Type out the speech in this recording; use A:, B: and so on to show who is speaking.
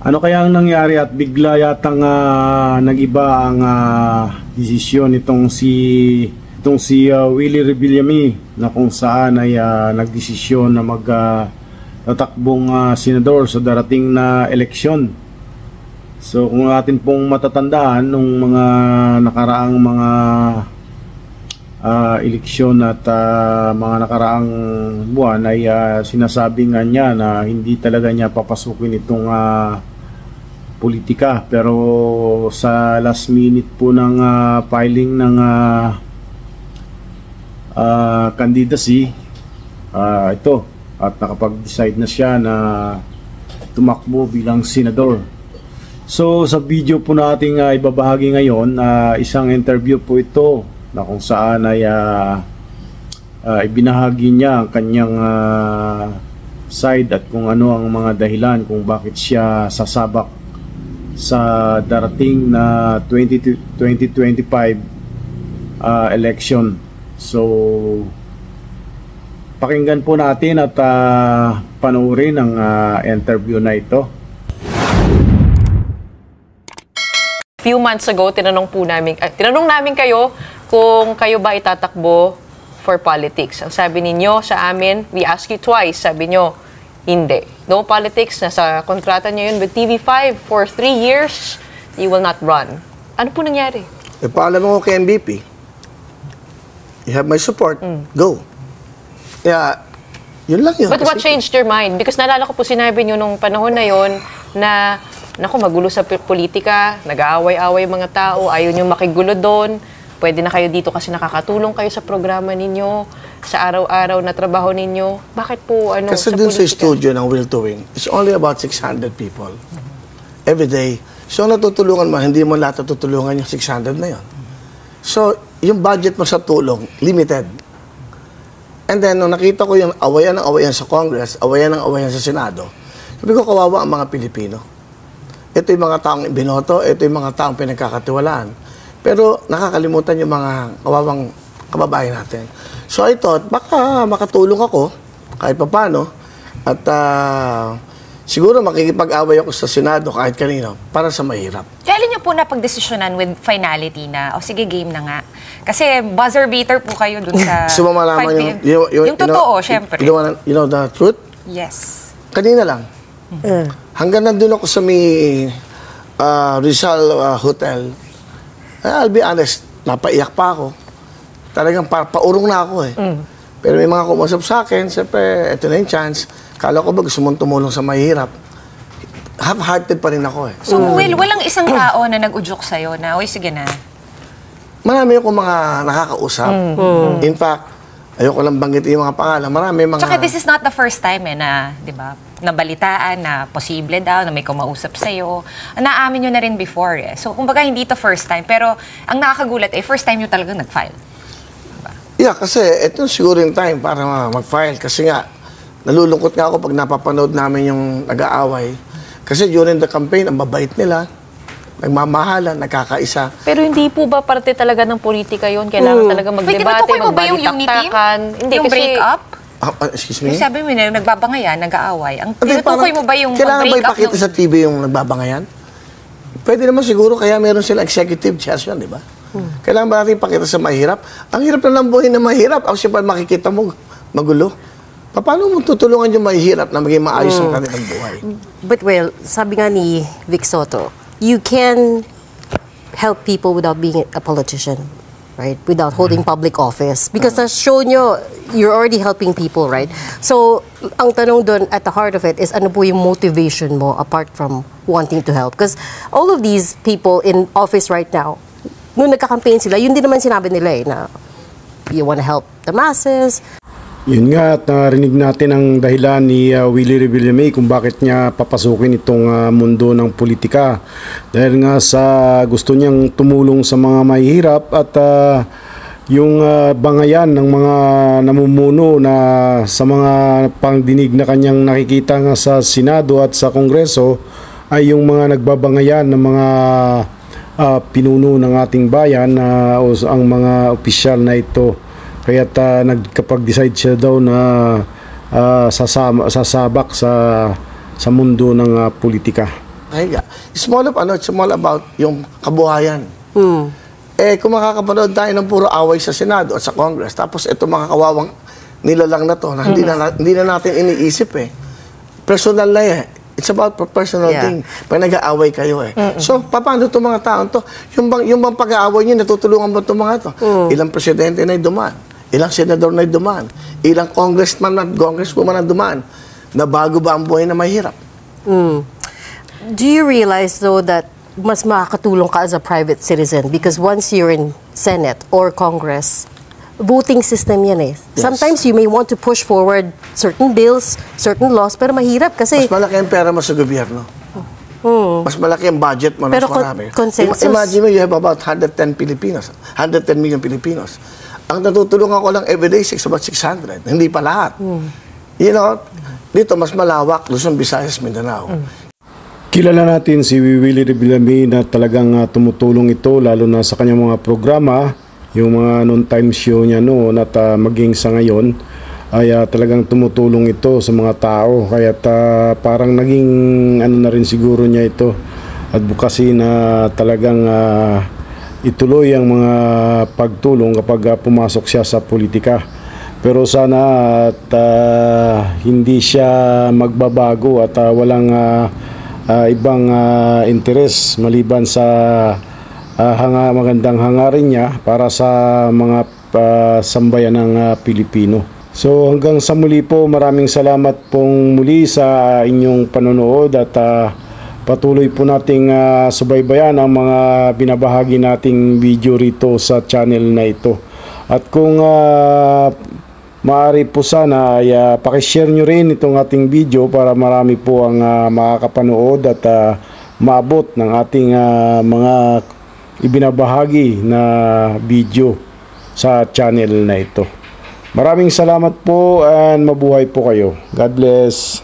A: Ano kaya ang nangyari at bigla yatang nag-iba ang desisyon itong si Willie Rebillame, na kung saan ay nagdesisyon na tatakbong senador sa darating na eleksyon. So kung atin pong matatandaan nung mga nakaraang mga eleksyon at mga nakaraang buwan ay sinasabi nga niya na hindi talaga niya papasukin itong politika, pero sa last minute po ng filing ng candidacy ito, at nakapag-decide na siya na tumakbo bilang senador. So sa video po nating ibabahagi ngayon, isang interview po ito na kung saan ay ibinahagi niya ang kanyang side at kung ano ang mga dahilan kung bakit siya sasabak sa darating na 2025 election. So pakinggan po natin at panoorin ang interview na ito.
B: Few months ago, tinanong namin kayo kung kayo ba itatakbo for politics. Ang sabi ninyo sa amin, we asked you twice, sabi nyo, hindi. No politics, nasa kontrata nyo yun with TV5 for 3 years, you will not run. Ano po nangyari?
C: Paalam mo kay MVP. You have my support, go. Yeah, yun lang yun.
B: But what changed your mind? Because naalala ko po sinabi nyo nung panahon na yun na, naku, magulo sa politika, nag-aaway-aaway mga tao, ayaw nyo makigulo doon, pwede na kayo dito kasi nakakatulong kayo sa programa ninyo, sa araw-araw na trabaho ninyo. Bakit po
C: kasi
B: sa
C: dun
B: politika?
C: Sa studio ng Will to Win, it's only about 600 people. Every day. So natutulungan mo, hindi mo lahat natutulungan yung 600 na yun. So, yung budget mo sa tulong, limited. And then, nung nakita ko yung awayan sa Congress, awayan sa Senado, sabi ko, kawawa ang mga Pilipino. Ito yung mga taong binoto, ito yung mga taong pinagkakatiwalaan. Pero nakakalimutan yung mga kawawang kababayan natin. So I thought, baka makatulong ako, kahit papano, at siguro makikipag-away ako sa Senado kahit kanino, para sa mahirap.
D: Kailan niyo po napagdesisyonan with finality na, o sige, game na nga? Kasi buzzer beater po kayo dun sa...
C: So mamalaman
D: yung totoo, syempre.
C: You know the truth?
D: Yes.
C: Kanina lang. Hanggang nandun ako sa may Rizal Hotel, I'll be honest, napaiyak pa ako. Talagang paurong na ako eh. Pero may mga kumusap sa akin, siyempre, ito na yung chance. Kala ko ba gusto mong tumulong sa mahirap? Half-hearted pa rin ako eh.
D: So, Will, walang isang tao na nag-udyok sa'yo na, oy, sige na.
C: Marami akong mga nakakausap. In fact, ayoko lang banggitin yung mga pangalan. Marami mga...
D: Tsaka this is not the first time na, di ba, nabalitaan na posible daw, na may kumausap sa'yo. Naamin nyo na rin before eh. So, kumbaga, hindi ito first time. Pero, ang nakakagulat eh, first time nyo talagang nag-file. Diba?
C: Yeah, kasi ito siguro yung time para mag-file. Kasi nga, nalulungkot nga ako pag napapanood namin yung nag-aaway. Kasi during the campaign, ang babait nila. Nagmamahalan, nagkakaisa.
B: Pero hindi po ba parte talaga ng politika yun? Kailangan talaga magdebate, magbalitaktakan.
D: Hindi, yung break-up?
C: Excuse me?
D: Sabi mo na, nagbabangayan, nag-aaway. Ang tinutukoy mo ba yung
C: kailangan ba ipakita sa TV yung nagbabangayan? Pwede naman siguro, kaya meron sila executive chairs yun, di ba? Kailangan ba natin ipakita sa mahirap? Ang hirap na lambuhin na mahirap. Ang siyempre makikita mo, magulo. Paano mo tutulungan yung mahirap na maging maayos ang kanilang buhay?
E: But well, sabi nga ni Vic Soto, you can help people without being a politician. Right? Without holding public office. Because as shown nyo, you're already helping people, right? So, ang tanong doon at the heart of it is ano po yung motivation mo apart from wanting to help? Because all of these people in office right now, nung nagka-campaign sila, yun din naman sinabi nila eh, na you want to help the masses.
A: Yun nga, at narinig natin ang dahilan ni Willie Rebillame kung bakit niya papasukin itong mundo ng politika. Dahil nga sa gusto niyang tumulong sa mga mahihirap at yung bangayan ng mga namumuno na sa mga pangdinig na kanyang nakikita nga sa Senado at sa Kongreso ay yung mga nagbabangayan ng mga pinuno ng ating bayan o ang mga opisyal na ito. Kaya't nagkapag-decide siya daw na sasabak sa mundo ng politika.
C: nakakahiga. It's more about yung kabuhayan. Eh, kung makakapanood tayo ng puro away sa Senado at sa Congress, tapos ito mga kawawang nilalang na to, na hindi na natin iniisip eh. Personal na eh. It's about personal thing. Pag nag-aaway kayo eh. So, paano itong mga taon to? Yung bang pag-aaway niyo, natutulungan ba itong mga to? Ilang presidente na dumaan? Ilang senador na dumaan? Ilang congressman at congresswoman na dumaan? Na bago ba ang buhay na mahirap?
E: Do you realize though that mas makakatulong ka as a private citizen because once you're in Senate or Congress, voting system yan eh.
C: Yes.
E: Sometimes you may want to push forward certain bills, certain laws, pero mahirap kasi...
C: Mas malaki ang pera mo sa gobyerno. Mas malaki ang budget mo.
E: Pero
C: mas marami.
E: consensus...
C: Imagine mo, you have about 110 million Filipinos. Ang natutulungan ko lang everyday, about 600. Hindi pa lahat. You know, dito mas malawak, Luzon, Visayas, Mindanao.
A: Kilala natin si Willie Revillame na talagang tumutulong ito lalo na sa kanyang mga programa, yung mga noon-time show niya noon at maging sa ngayon ay talagang tumutulong ito sa mga tao. Kaya parang naging ano na rin siguro niya ito, advocacy na talagang ituloy ang mga pagtulong kapag pumasok siya sa politika. Pero sana at hindi siya magbabago at walang ibang interes maliban sa magandang hangarin niya para sa mga sambayan ng Pilipino. So hanggang sa muli po, maraming salamat pong muli sa inyong panonood at patuloy po nating subaybayan ang mga binabahagi nating video rito sa channel na ito. At kung maaari po sana ay pakishare nyo rin itong ating video para marami po ang makakapanood at maabot ng ating mga ibinabahagi na video sa channel na ito. Maraming salamat po and mabuhay po kayo. God bless.